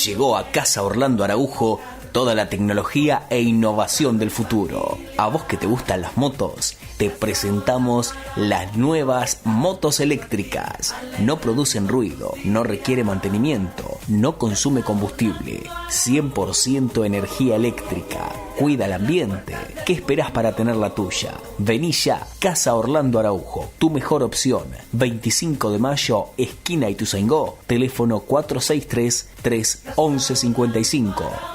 Llegó a Casa Orlando Araujo toda la tecnología e innovación del futuro. A vos que te gustan las motos, te presentamos las nuevas motos eléctricas. No producen ruido, no requiere mantenimiento, no consume combustible, 100% energía eléctrica, cuida el ambiente. ¿Qué esperás para tener la tuya? Vení ya, Casa Orlando Araujo, tu mejor opción. 25 de mayo, esquina Ituzaingó, teléfono 463-311-55.